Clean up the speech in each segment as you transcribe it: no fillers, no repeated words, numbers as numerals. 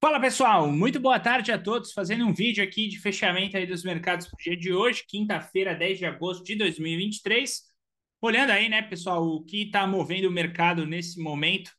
Fala pessoal, muito boa tarde a todos. Fazendo um vídeo aqui de fechamento aí dos mercados para o dia de hoje, quinta-feira, 10 de agosto de 2023. Olhando aí, né, pessoal, o que está movendo o mercado nesse momento.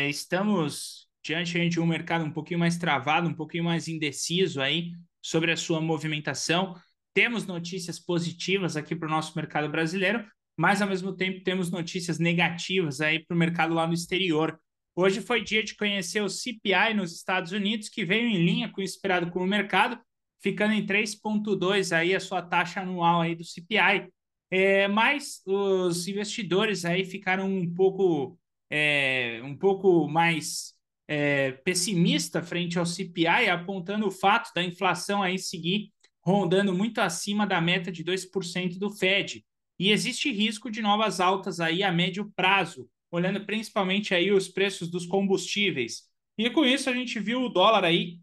Estamos diante aí de um mercado um pouquinho mais travado, um pouquinho mais indeciso aí sobre a sua movimentação. Temos notícias positivas aqui para o nosso mercado brasileiro, mas ao mesmo tempo temos notícias negativas aí para o mercado lá no exterior. Hoje foi dia de conhecer o CPI nos Estados Unidos, que veio em linha com o esperado pelo mercado, ficando em 3,2 aí a sua taxa anual aí do CPI. Mas os investidores aí ficaram um pouco mais pessimista frente ao CPI, apontando o fato da inflação aí seguir rondando muito acima da meta de 2% do Fed. E existe risco de novas altas aí a médio prazo, olhando principalmente aí os preços dos combustíveis. E com isso a gente viu o dólar aí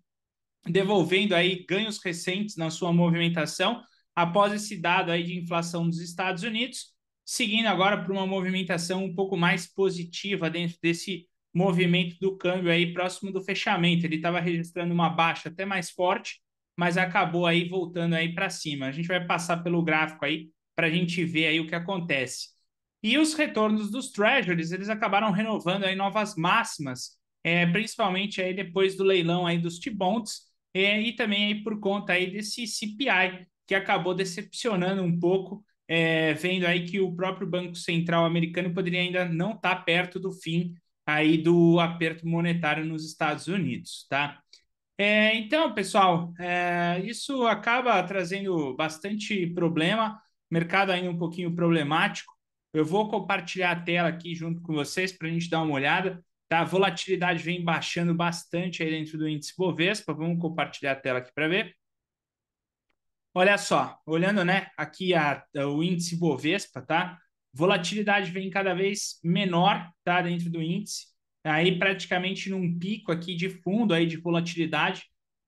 devolvendo aí ganhos recentes na sua movimentação após esse dado aí de inflação dos Estados Unidos, seguindo agora para uma movimentação um pouco mais positiva dentro desse movimento do câmbio aí próximo do fechamento. Ele estava registrando uma baixa até mais forte, mas acabou aí voltando aí para cima. A gente vai passar pelo gráfico aí para a gente ver aí o que acontece. E os retornos dos treasuries, eles acabaram renovando aí novas máximas, principalmente aí depois do leilão aí dos T-bonds, e também aí por conta aí desse CPI, que acabou decepcionando um pouco, vendo aí que o próprio Banco Central americano poderia ainda não estar perto do fim aí do aperto monetário nos Estados Unidos, tá? Então, pessoal, isso acaba trazendo bastante problema, mercado ainda um pouquinho problemático. Eu vou compartilhar a tela aqui junto com vocês para a gente dar uma olhada. Tá? A volatilidade vem baixando bastante aí dentro do índice Bovespa. Vamos compartilhar a tela aqui para ver. Olha só, olhando, né, aqui o índice Bovespa, tá? Volatilidade vem cada vez menor, tá, dentro do índice. Aí praticamente num pico aqui de fundo aí de volatilidade.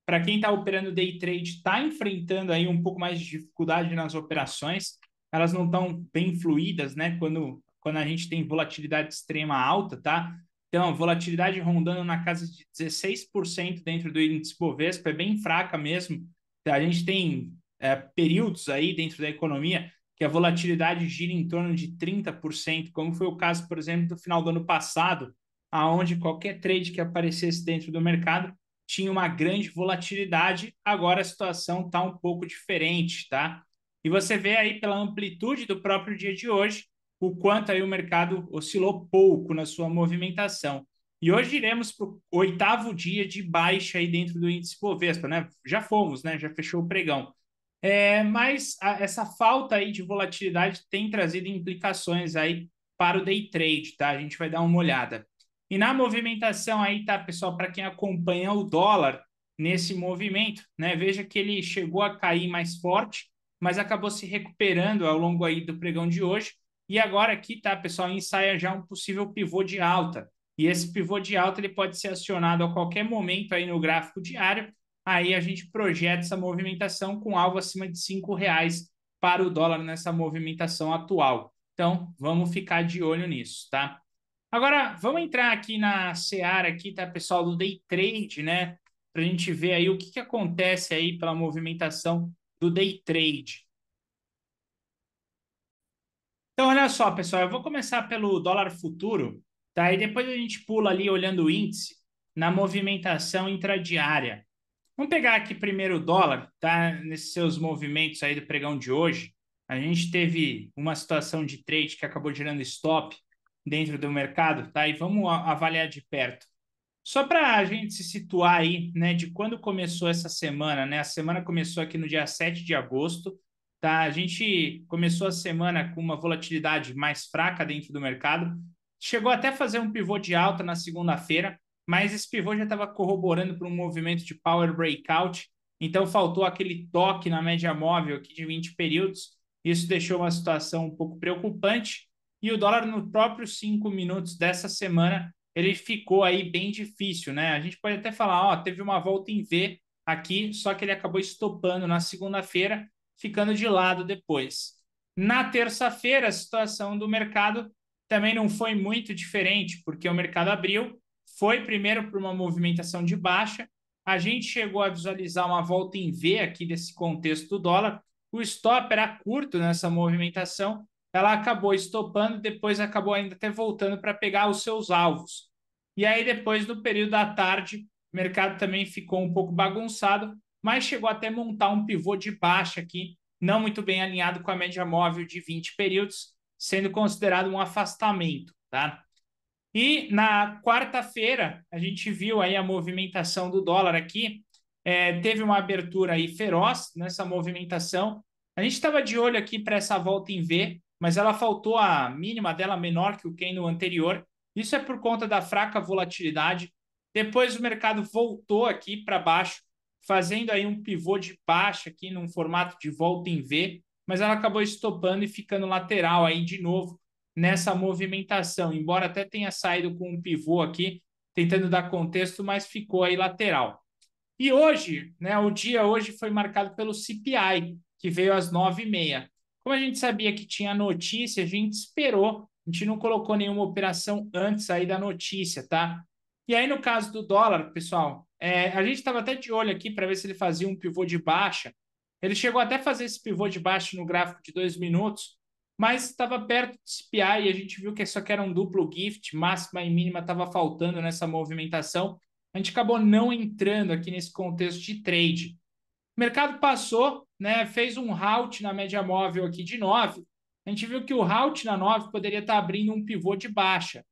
Para quem está operando day trade, está enfrentando aí um pouco mais de dificuldade nas operações. Elas não estão bem fluídas, né? Quando a gente tem volatilidade extrema alta, tá? Então, volatilidade rondando na casa de 16% dentro do índice Bovespa, é bem fraca mesmo. A gente tem períodos aí dentro da economia que a volatilidade gira em torno de 30%, como foi o caso, por exemplo, do final do ano passado, aonde qualquer trade que aparecesse dentro do mercado tinha uma grande volatilidade. Agora a situação está um pouco diferente, tá? E você vê aí pela amplitude do próprio dia de hoje o quanto aí o mercado oscilou pouco na sua movimentação. E hoje iremos para o 8º dia de baixa aí dentro do índice Bovespa, né? Já fomos, né? Já fechou o pregão. Mas essa falta aí de volatilidade tem trazido implicações aí para o day trade, tá? A gente vai dar uma olhada. E na movimentação aí, tá, pessoal, para quem acompanha o dólar nesse movimento, né? Veja que ele chegou a cair mais forte, mas acabou se recuperando ao longo aí do pregão de hoje. E agora aqui, tá, pessoal, ensaia já um possível pivô de alta. E esse pivô de alta ele pode ser acionado a qualquer momento aí no gráfico diário. Aí a gente projeta essa movimentação com alvo acima de R$ 5 para o dólar nessa movimentação atual. Então, vamos ficar de olho nisso, tá? Agora, vamos entrar aqui na seara aqui, tá, pessoal, do day trade, né? Para a gente ver aí o que acontece aí pela movimentação do day trade. Então, olha só, pessoal, eu vou começar pelo dólar futuro, tá? E depois a gente pula ali olhando o índice na movimentação intradiária. Vamos pegar aqui primeiro o dólar, tá? Nesses seus movimentos aí do pregão de hoje, a gente teve uma situação de trade que acabou gerando stop dentro do mercado, tá? E vamos avaliar de perto. Só para a gente se situar aí, né, de quando começou essa semana, né? A semana começou aqui no dia 7 de agosto, tá? A gente começou a semana com uma volatilidade mais fraca dentro do mercado, chegou até a fazer um pivô de alta na segunda-feira, mas esse pivô já estava corroborando para um movimento de power breakout, então faltou aquele toque na média móvel aqui de 20 períodos, isso deixou uma situação um pouco preocupante, e o dólar no próprio 5 minutos dessa semana ele ficou aí bem difícil, né? A gente pode até falar, ó, teve uma volta em V aqui, só que ele acabou estopando na segunda-feira, ficando de lado depois. Na terça-feira, a situação do mercado também não foi muito diferente, porque o mercado abriu, foi primeiro por uma movimentação de baixa, a gente chegou a visualizar uma volta em V aqui desse contexto do dólar, o stop era curto nessa movimentação, ela acabou estopando, depois acabou ainda até voltando para pegar os seus alvos. E aí depois, no período da tarde, o mercado também ficou um pouco bagunçado, mas chegou até montar um pivô de baixa aqui, não muito bem alinhado com a média móvel de 20 períodos, sendo considerado um afastamento, tá? E na quarta-feira, a gente viu aí a movimentação do dólar aqui, teve uma abertura aí feroz nessa movimentação. A gente estava de olho aqui para essa volta em V, mas ela faltou a mínima dela menor que o candle anterior. Isso é por conta da fraca volatilidade. Depois o mercado voltou aqui para baixo, fazendo aí um pivô de baixa aqui num formato de volta em V, mas ela acabou estopando e ficando lateral aí de novo nessa movimentação, embora até tenha saído com um pivô aqui, tentando dar contexto, mas ficou aí lateral. E hoje, né, o dia hoje foi marcado pelo CPI, que veio às 9h30. Como a gente sabia que tinha notícia, a gente esperou, a gente não colocou nenhuma operação antes aí da notícia, tá? E aí, no caso do dólar, pessoal, a gente estava até de olho aqui para ver se ele fazia um pivô de baixa. Ele chegou até a fazer esse pivô de baixa no gráfico de 2 minutos, mas estava perto do CPI e a gente viu que isso aqui era um duplo gift, máxima e mínima estava faltando nessa movimentação. A gente acabou não entrando aqui nesse contexto de trade. O mercado passou, né, fez um halt na média móvel aqui de 9. A gente viu que o halt na 9 poderia estar abrindo um pivô de baixa.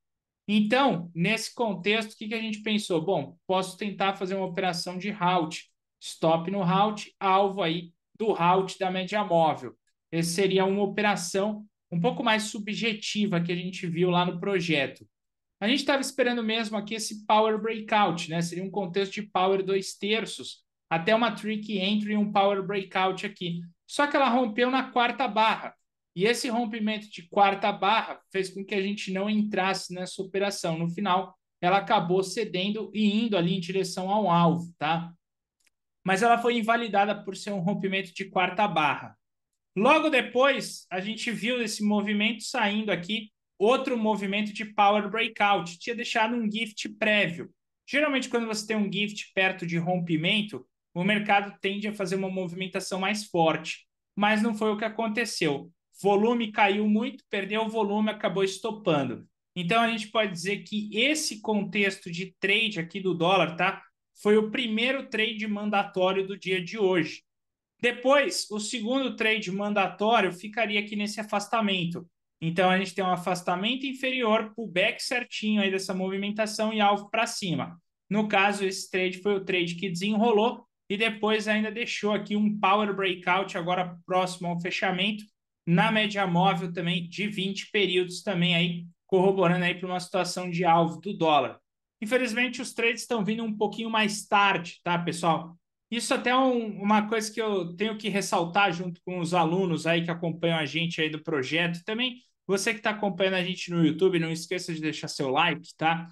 Então, nesse contexto, o que a gente pensou? Bom, posso tentar fazer uma operação de halt, stop no halt, alvo aí do halt da média móvel. Essa seria uma operação um pouco mais subjetiva que a gente viu lá no projeto. A gente estava esperando mesmo aqui esse power breakout, né? Seria um contexto de power 2/3, até uma tricky entry e um power breakout aqui. Só que ela rompeu na quarta barra. E esse rompimento de quarta barra fez com que a gente não entrasse nessa operação. No final, ela acabou cedendo e indo ali em direção ao alvo, tá? Mas ela foi invalidada por ser um rompimento de quarta barra. Logo depois, a gente viu esse movimento saindo aqui, outro movimento de power breakout. Tinha deixado um gift prévio. Geralmente, quando você tem um gift perto de rompimento, o mercado tende a fazer uma movimentação mais forte. Mas não foi o que aconteceu. Volume caiu muito, perdeu o volume, acabou estopando. Então, a gente pode dizer que esse contexto de trade aqui do dólar, tá? Foi o primeiro trade mandatório do dia de hoje. Depois, o segundo trade mandatório ficaria aqui nesse afastamento. Então, a gente tem um afastamento inferior, pullback certinho aí dessa movimentação e alvo para cima. No caso, esse trade foi o trade que desenrolou e depois ainda deixou aqui um power breakout agora próximo ao fechamento na média móvel também de 20 períodos também aí, corroborando aí para uma situação de alvo do dólar. Infelizmente, os trades estão vindo um pouquinho mais tarde, tá, pessoal? Isso até é uma coisa que eu tenho que ressaltar junto com os alunos aí que acompanham a gente aí do projeto. Também você que está acompanhando a gente no YouTube, não esqueça de deixar seu like, tá?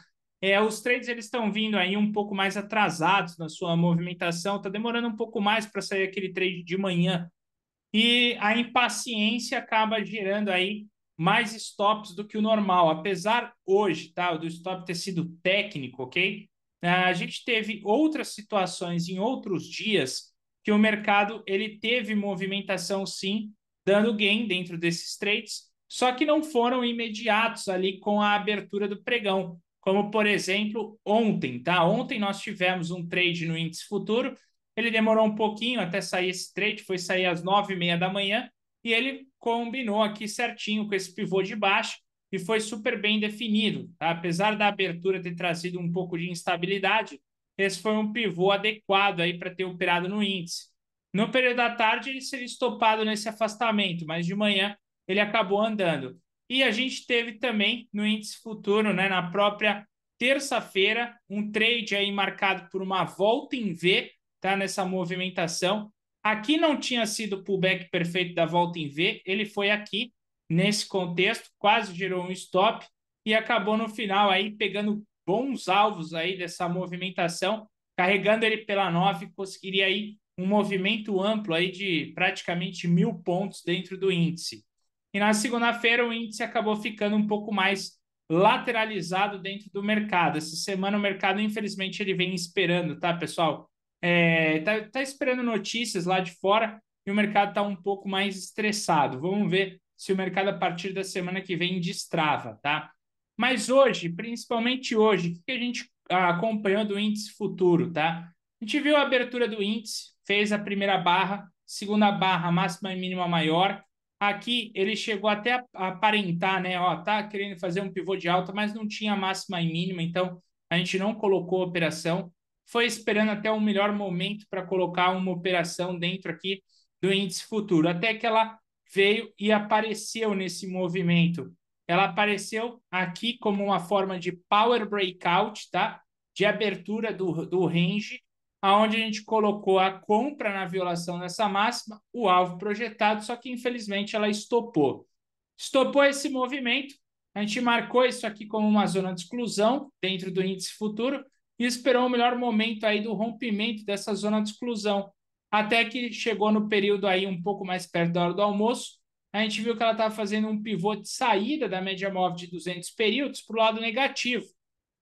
Os trades eles estão vindo aí um pouco mais atrasados na sua movimentação, está demorando um pouco mais para sair aquele trade de manhã. E a impaciência acaba gerando aí mais stops do que o normal. Apesar hoje, tá, do stop ter sido técnico, ok? A gente teve outras situações em outros dias que o mercado ele teve movimentação sim, dando gain dentro desses trades, só que não foram imediatos ali com a abertura do pregão, como por exemplo ontem, tá? Ontem nós tivemos um trade no índice futuro, ele demorou um pouquinho até sair esse trade, foi sair às 9h30 da manhã, e ele combinou aqui certinho com esse pivô de baixo, e foi super bem definido. Tá? Apesar da abertura ter trazido um pouco de instabilidade, esse foi um pivô adequado aí para ter operado no índice. No período da tarde, ele seria estopado nesse afastamento, mas de manhã ele acabou andando. E a gente teve também no índice futuro, né, na própria terça-feira, um trade aí marcado por uma volta em V, tá, nessa movimentação. Aqui não tinha sido o pullback perfeito da volta em V, ele foi aqui, nesse contexto, quase gerou um stop e acabou no final aí pegando bons alvos aí dessa movimentação, carregando ele pela 9, conseguiria aí um movimento amplo aí de praticamente 1.000 pontos dentro do índice. E na segunda-feira o índice acabou ficando um pouco mais lateralizado dentro do mercado. Essa semana o mercado, infelizmente, ele vem esperando, tá, pessoal? Tá esperando notícias lá de fora e o mercado está um pouco mais estressado. Vamos ver se o mercado, a partir da semana que vem, destrava, tá? Mas hoje, principalmente hoje, o que a gente acompanhou do índice futuro, tá? A gente viu a abertura do índice, fez a primeira barra, segunda barra, máxima e mínima maior. Aqui ele chegou até a aparentar, né? Ó, tá querendo fazer um pivô de alta, mas não tinha máxima e mínima, então a gente não colocou operação. Foi esperando até um melhor momento para colocar uma operação dentro aqui do índice futuro, até que ela veio e apareceu nesse movimento. Ela apareceu aqui como uma forma de power breakout, tá? De abertura do range, aonde a gente colocou a compra na violação dessa máxima, o alvo projetado, só que infelizmente ela estopou. Estopou esse movimento, a gente marcou isso aqui como uma zona de exclusão dentro do índice futuro e esperou o melhor momento aí do rompimento dessa zona de exclusão, até que chegou no período aí um pouco mais perto da hora do almoço, a gente viu que ela estava fazendo um pivô de saída da média móvel de 200 períodos para o lado negativo.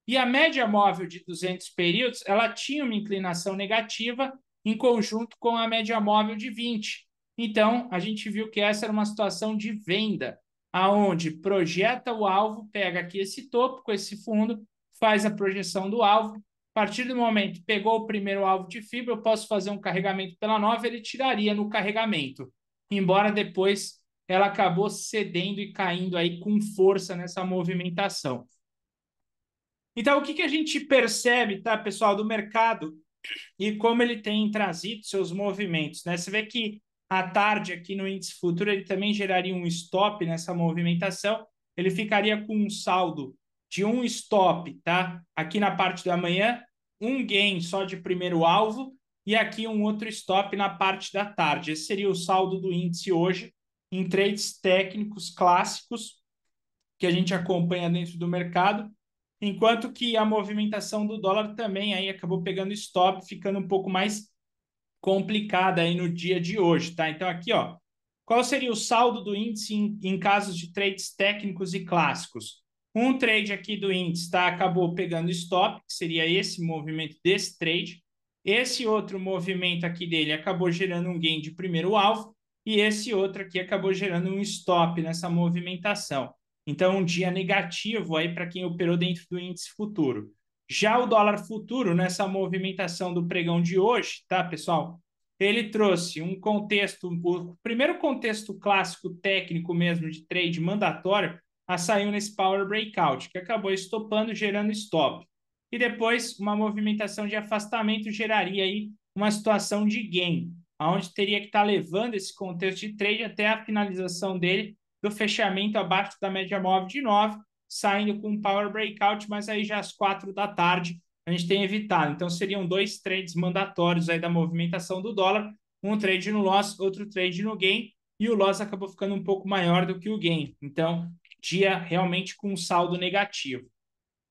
E a média móvel de 200 períodos, ela tinha uma inclinação negativa em conjunto com a média móvel de 20. Então, a gente viu que essa era uma situação de venda, aonde projeta o alvo, pega aqui esse topo com esse fundo, faz a projeção do alvo. A partir do momento que pegou o primeiro alvo de fibra, eu posso fazer um carregamento pela nova, ele tiraria no carregamento. Embora depois ela acabou cedendo e caindo aí com força nessa movimentação. Então, o que a gente percebe, tá, pessoal, do mercado e como ele tem trazido seus movimentos, né? Você vê que à tarde aqui no índice futuro ele também geraria um stop nessa movimentação, ele ficaria com um saldo de um stop, tá? Aqui na parte da manhã, um gain só de primeiro alvo e aqui um outro stop na parte da tarde. Esse seria o saldo do índice hoje em trades técnicos clássicos que a gente acompanha dentro do mercado, enquanto que a movimentação do dólar também aí acabou pegando stop, ficando um pouco mais complicada aí no dia de hoje, tá? Então aqui, ó, qual seria o saldo do índice em casos de trades técnicos e clássicos? Um trade aqui do índice, tá? Acabou pegando stop, que seria esse movimento desse trade. Esse outro movimento aqui dele acabou gerando um gain de primeiro alvo e esse outro aqui acabou gerando um stop nessa movimentação. Então, um dia negativo aí para quem operou dentro do índice futuro. Já o dólar futuro, nessa movimentação do pregão de hoje, tá, pessoal? Ele trouxe um contexto, o primeiro contexto clássico técnico mesmo de trade mandatório, saiu nesse Power Breakout, que acabou estopando, gerando stop. E depois, uma movimentação de afastamento geraria aí uma situação de gain, onde teria que estar levando esse contexto de trade até a finalização dele, do fechamento abaixo da média móvel de 9, saindo com um Power Breakout, mas aí já às 4 da tarde a gente tem evitado. Então, seriam dois trades mandatórios aí da movimentação do dólar, um trade no loss, outro trade no gain, e o loss acabou ficando um pouco maior do que o gain. Então, dia realmente com um saldo negativo.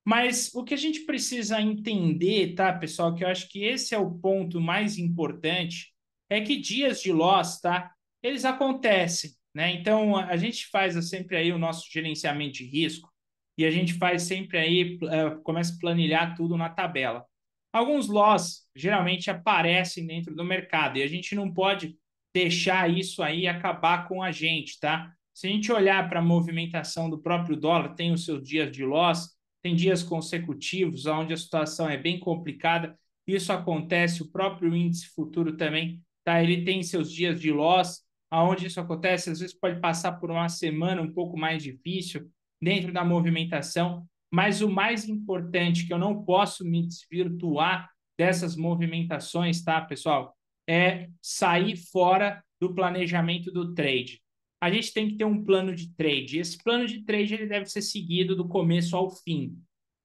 Mas o que a gente precisa entender, tá, pessoal, que eu acho que esse é o ponto mais importante, é que dias de loss, tá, eles acontecem, né? Então, a gente faz sempre aí o nosso gerenciamento de risco e a gente faz sempre aí, começa a planilhar tudo na tabela. Alguns loss geralmente aparecem dentro do mercado e a gente não pode deixar isso aí acabar com a gente, tá? Se a gente olhar para a movimentação do próprio dólar, tem os seus dias de loss, tem dias consecutivos onde a situação é bem complicada. Isso acontece, o próprio índice futuro também, tá? Ele tem seus dias de loss, aonde isso acontece, às vezes pode passar por uma semana um pouco mais difícil dentro da movimentação, mas o mais importante, que eu não posso me desvirtuar dessas movimentações, tá, pessoal? É sair fora do planejamento do trade. A gente tem que ter um plano de trade. Esse plano de trade ele deve ser seguido do começo ao fim.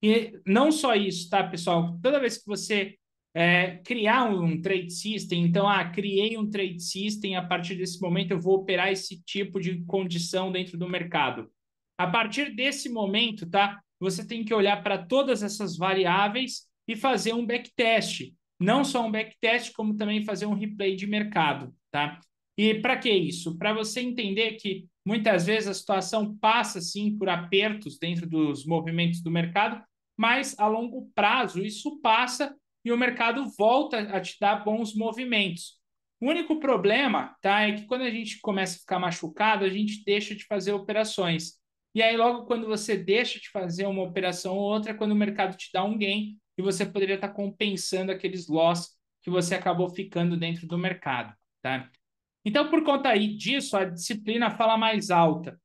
E não só isso, tá, pessoal? Toda vez que você criar um trade system, então, criei um trade system, a partir desse momento eu vou operar esse tipo de condição dentro do mercado. A partir desse momento, tá? Você tem que olhar para todas essas variáveis e fazer um backtest. Não só um backtest, como também fazer um replay de mercado, tá? E para que isso? Para você entender que Muitas vezes a situação passa, sim, por apertos dentro dos movimentos do mercado, mas a longo prazo isso passa e o mercado volta a te dar bons movimentos. O único problema, tá, é que quando a gente começa a ficar machucado, a gente deixa de fazer operações. E aí, logo quando você deixa de fazer uma operação ou outra, é quando o mercado te dá um gain e você poderia estar compensando aqueles loss que você acabou ficando dentro do mercado, tá? Então, por conta aí disso, a disciplina fala mais alta.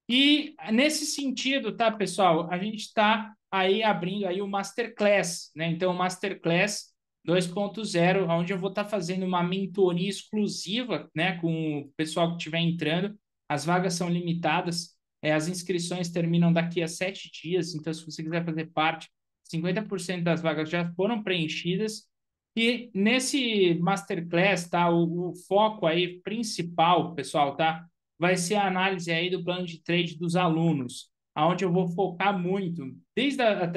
E nesse sentido, tá, pessoal, a gente está aí abrindo aí o Masterclass, né? Então, o Masterclass 2.0, onde eu vou estar fazendo uma mentoria exclusiva, né, com o pessoal que estiver entrando. As vagas são limitadas, as inscrições terminam daqui a 7 dias, então, se você quiser fazer parte, 50% das vagas já foram preenchidas. E nesse Masterclass, tá, o foco aí principal, pessoal, tá? Vai ser a análise aí do plano de trade dos alunos, aonde eu vou focar muito.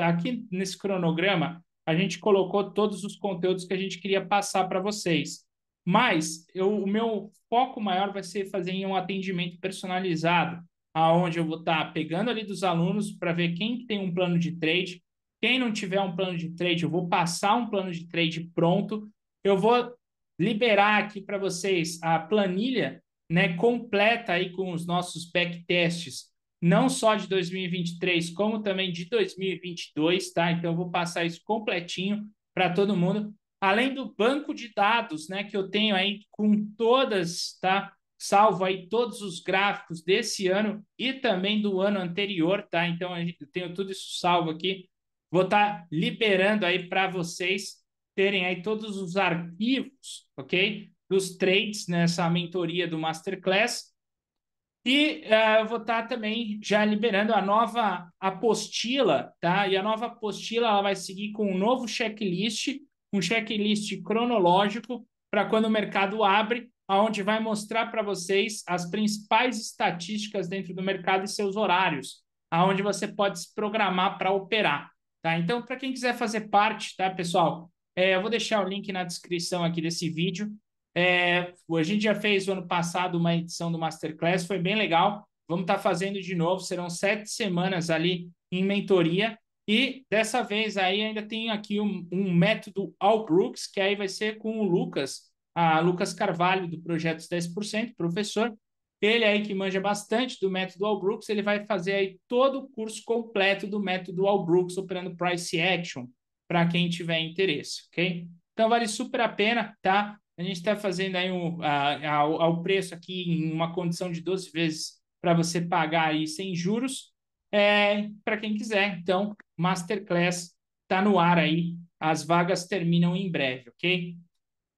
Aqui nesse cronograma, a gente colocou todos os conteúdos que a gente queria passar para vocês. Mas o meu foco maior vai ser fazer um atendimento personalizado, aonde eu vou estar pegando ali dos alunos para ver quem tem um plano de trade. Quem não tiver um plano de trade, eu vou passar um plano de trade pronto. Eu vou liberar aqui para vocês a planilha, né, completa aí com os nossos backtests, não só de 2023, como também de 2022, tá? Então eu vou passar isso completinho para todo mundo, além do banco de dados, né, que eu tenho aí com todas, tá? Salvo aí todos os gráficos desse ano e também do ano anterior, tá? Então eu tenho tudo isso salvo aqui. Vou estar liberando aí para vocês terem aí todos os arquivos, ok? Dos trades nessa mentoria do Masterclass. E eu vou estar também já liberando a nova apostila, tá? E a nova apostila ela vai seguir com um novo checklist, um checklist cronológico para quando o mercado abre, aonde vai mostrar para vocês as principais estatísticas dentro do mercado e seus horários, aonde você pode se programar para operar, tá? Então, para quem quiser fazer parte, tá, pessoal? Eu vou deixar o link na descrição aqui desse vídeo. A gente já fez o ano passado uma edição do Masterclass, foi bem legal. Vamos estar fazendo de novo, serão 7 semanas ali em mentoria. E dessa vez aí ainda tem aqui um método All Brooks, que aí vai ser com o Lucas, Lucas Carvalho, do Projetos 10%, professor. Ele aí que manja bastante do método All Brooks, ele vai fazer aí todo o curso completo do método All Brooks, operando Price Action, para quem tiver interesse, ok? Então vale super a pena, tá? A gente está fazendo aí ao preço aqui em uma condição de 12 vezes para você pagar aí sem juros, para quem quiser. Então, Masterclass está no ar aí, as vagas terminam em breve, ok?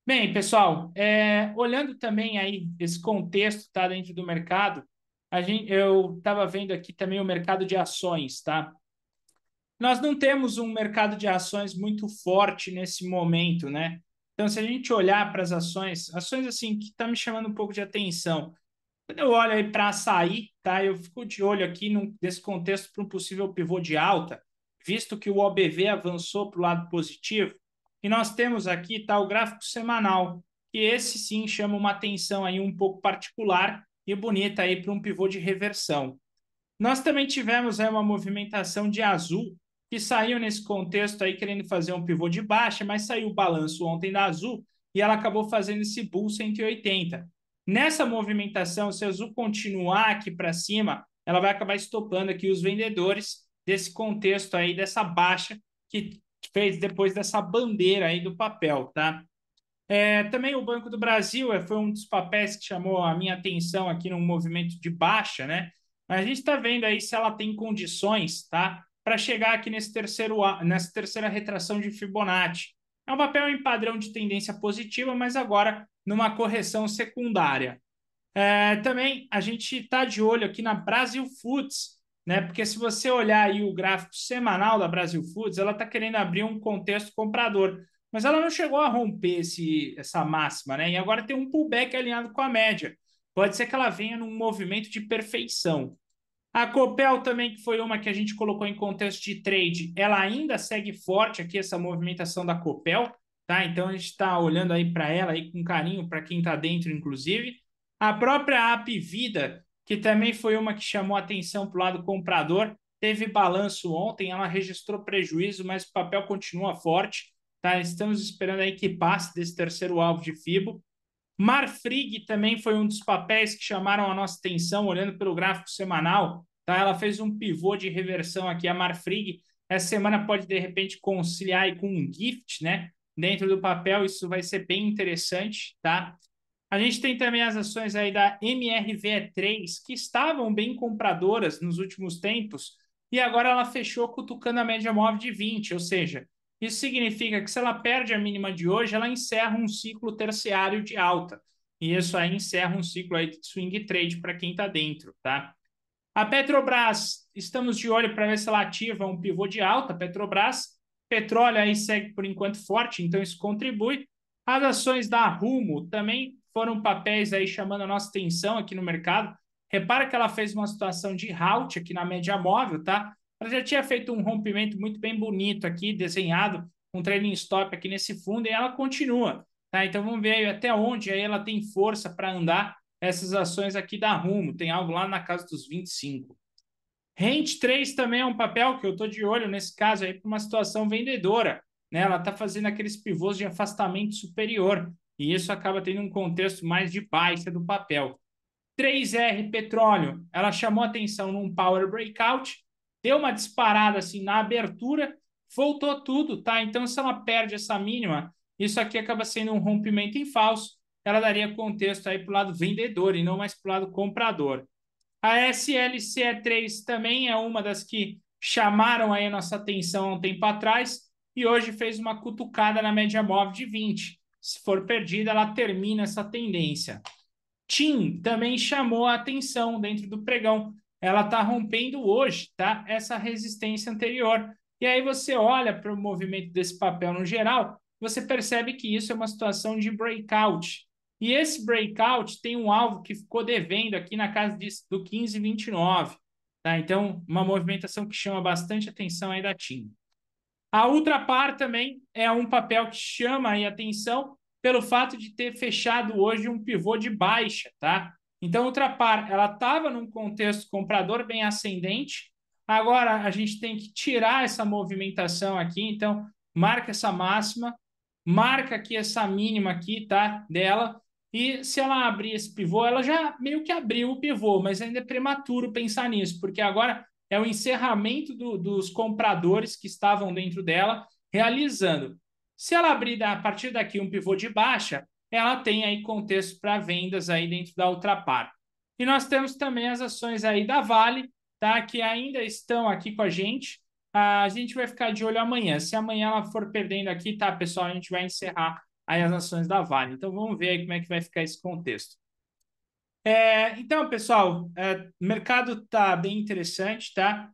Bem, pessoal, olhando também aí esse contexto tá dentro do mercado, eu estava vendo aqui também o mercado de ações, tá? Nós não temos um mercado de ações muito forte nesse momento, né? Então, se a gente olhar para as ações, ações assim que está me chamando um pouco de atenção. Quando eu olho aí para açaí, tá? Eu fico de olho aqui nesse contexto para um possível pivô de alta, visto que o OBV avançou para o lado positivo. E nós temos aqui tá, o gráfico semanal, que esse sim chama uma atenção aí um pouco particular e bonita aí para um pivô de reversão. Nós também tivemos aí uma movimentação de Azul, que saiu nesse contexto aí querendo fazer um pivô de baixa, mas saiu o balanço ontem da Azul e ela acabou fazendo esse bull 180. Nessa movimentação, se a Azul continuar aqui para cima, ela vai acabar estopando aqui os vendedores desse contexto aí, dessa baixa que fez depois dessa bandeira aí do papel, tá? Também o Banco do Brasil foi um dos papéis que chamou a minha atenção aqui no movimento de baixa, né? A gente está vendo aí se ela tem condições, tá? Para chegar aqui nessa terceira retração de Fibonacci. É um papel em padrão de tendência positiva, mas agora numa correção secundária. Também a gente está de olho aqui na Brasil Foods, né? Porque se você olhar aí o gráfico semanal da Brasil Foods, ela está querendo abrir um contexto comprador, mas ela não chegou a romper essa máxima, né? E agora tem um pullback alinhado com a média. Pode ser que ela venha num movimento de perfeição. A Copel também, que foi uma que a gente colocou em contexto de trade, ela ainda segue forte aqui, essa movimentação da Copel, tá? Então a gente está olhando aí para ela aí com carinho, para quem está dentro, inclusive. A própria Apvida, que também foi uma que chamou atenção para o lado comprador. Teve balanço ontem, ela registrou prejuízo, mas o papel continua forte. Tá? Estamos esperando aí que passe desse terceiro alvo de FIBO. Marfrig também foi um dos papéis que chamaram a nossa atenção, olhando pelo gráfico semanal. Tá? Ela fez um pivô de reversão aqui, a Marfrig. Essa semana pode, de repente, conciliar aí com um gift, né? Dentro do papel, isso vai ser bem interessante, tá? A gente tem também as ações aí da MRV3, que estavam bem compradoras nos últimos tempos, e agora ela fechou cutucando a média móvel de 20, ou seja, isso significa que se ela perde a mínima de hoje, ela encerra um ciclo terciário de alta. E isso aí encerra um ciclo aí de swing trade para quem está dentro, tá? A Petrobras, estamos de olho para ver se ela ativa um pivô de alta. Petrobras, petróleo aí segue por enquanto forte, então isso contribui. As ações da Rumo também foram papéis aí chamando a nossa atenção aqui no mercado. Repara que ela fez uma situação de halt aqui na média móvel, tá? Ela já tinha feito um rompimento muito bem bonito aqui, desenhado, um trailing stop aqui nesse fundo, e ela continua, tá? Então vamos ver aí até onde aí ela tem força para andar essas ações aqui da Rumo, tem algo lá na casa dos 25. Rent 3 também é um papel que eu estou de olho nesse caso aí para uma situação vendedora, né? Ela está fazendo aqueles pivôs de afastamento superior e isso acaba tendo um contexto mais de baixa do papel. 3R Petróleo, ela chamou atenção num power breakout, deu uma disparada assim na abertura, voltou tudo, tá? Então, se ela perde essa mínima, isso aqui acaba sendo um rompimento em falso, ela daria contexto aí para o lado vendedor e não mais para o lado comprador. A SLC3 também é uma das que chamaram aí a nossa atenção há um tempo atrás e hoje fez uma cutucada na média móvel de 20. Se for perdida, ela termina essa tendência. TIM também chamou a atenção dentro do pregão. Ela está rompendo hoje, tá? Essa resistência anterior. E aí você olha para o movimento desse papel no geral, você percebe que isso é uma situação de breakout. E esse breakout tem um alvo que ficou devendo aqui na casa do 15,29. Tá? Então, uma movimentação que chama bastante atenção aí da TIM. A Ultrapar também é um papel que chama aí atenção pelo fato de ter fechado hoje um pivô de baixa, tá? Então, a Ultrapar, ela estava num contexto comprador bem ascendente, agora a gente tem que tirar essa movimentação aqui, então marca essa máxima, marca aqui essa mínima aqui, tá? Dela, e se ela abrir esse pivô, ela já meio que abriu o pivô, mas ainda é prematuro pensar nisso, porque agora é o encerramento dos compradores que estavam dentro dela realizando. Se ela abrir a partir daqui um pivô de baixa, ela tem aí contexto para vendas aí dentro da Ultrapar. E nós temos também as ações aí da Vale, tá? Que ainda estão aqui com a gente. A gente vai ficar de olho amanhã. Se amanhã ela for perdendo aqui, tá, pessoal? A gente vai encerrar aí as ações da Vale. Então vamos ver aí como é que vai ficar esse contexto. Então, pessoal, o mercado está bem interessante, tá?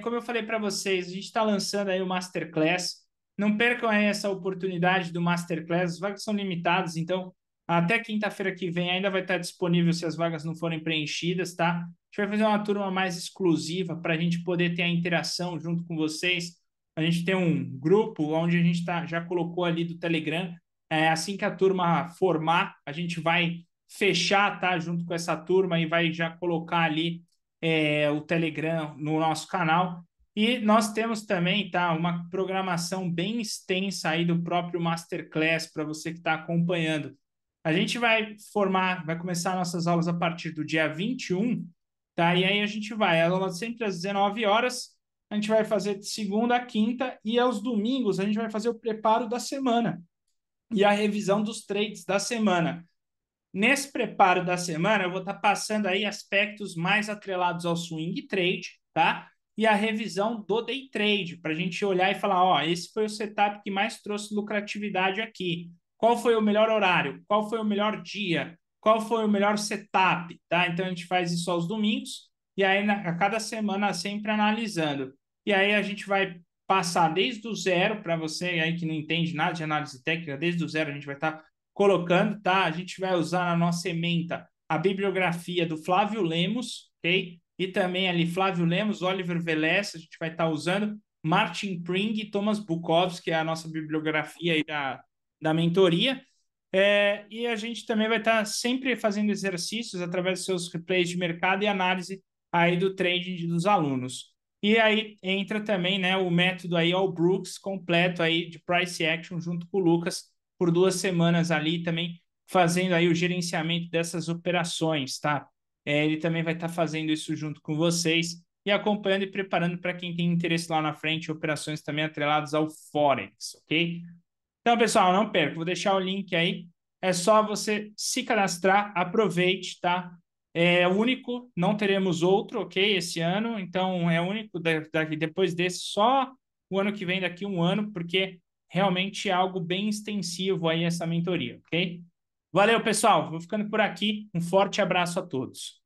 Como eu falei para vocês, a gente está lançando aí o Masterclass. Não percam aí essa oportunidade do Masterclass. As vagas são limitadas, então até quinta-feira que vem ainda vai estar disponível se as vagas não forem preenchidas, tá? A gente vai fazer uma turma mais exclusiva para a gente poder ter a interação junto com vocês. A gente tem um grupo onde a gente já colocou ali do Telegram. Assim que a turma formar, a gente vai fechar, tá, junto com essa turma e vai já colocar ali o Telegram no nosso canal. E nós temos também, tá, uma programação bem extensa aí do próprio Masterclass para você que está acompanhando. A gente vai começar nossas aulas a partir do dia 21, tá? E aí a gente vai, a aula sempre às 19 horas, a gente vai fazer de segunda a quinta e aos domingos a gente vai fazer o preparo da semana e a revisão dos trades da semana. Nesse preparo da semana, eu vou estar passando aí aspectos mais atrelados ao swing trade, tá? E a revisão do day trade, para a gente olhar e falar, ó, esse foi o setup que mais trouxe lucratividade aqui. Qual foi o melhor horário? Qual foi o melhor dia? Qual foi o melhor setup? Tá? Então, a gente faz isso aos domingos e aí a cada semana sempre analisando. E aí a gente vai passar desde o zero, para você aí que não entende nada de análise técnica, desde o zero a gente vai estar colocando, tá? A gente vai usar na nossa ementa a bibliografia do Flávio Lemos, ok? E também ali Flávio Lemos, Oliver Velez, a gente vai estar usando Martin Pring e Thomas Bukowski, que é a nossa bibliografia aí da mentoria. E a gente também vai estar sempre fazendo exercícios através dos seus replays de mercado e análise aí do trading dos alunos. E aí entra também, né, o método aí All Brooks completo aí de price action junto com o Lucas por 2 semanas ali também fazendo aí o gerenciamento dessas operações, tá? Ele também vai estar fazendo isso junto com vocês e acompanhando e preparando para quem tem interesse lá na frente, operações também atreladas ao Forex, ok? Então, pessoal, não perca, vou deixar o link aí. É só você se cadastrar, aproveite, tá? É único, não teremos outro, ok? Esse ano, então é único daqui depois desse, só o ano que vem, daqui 1 ano, porque realmente é algo bem extensivo aí essa mentoria, ok? Valeu, pessoal. Vou ficando por aqui. Um forte abraço a todos.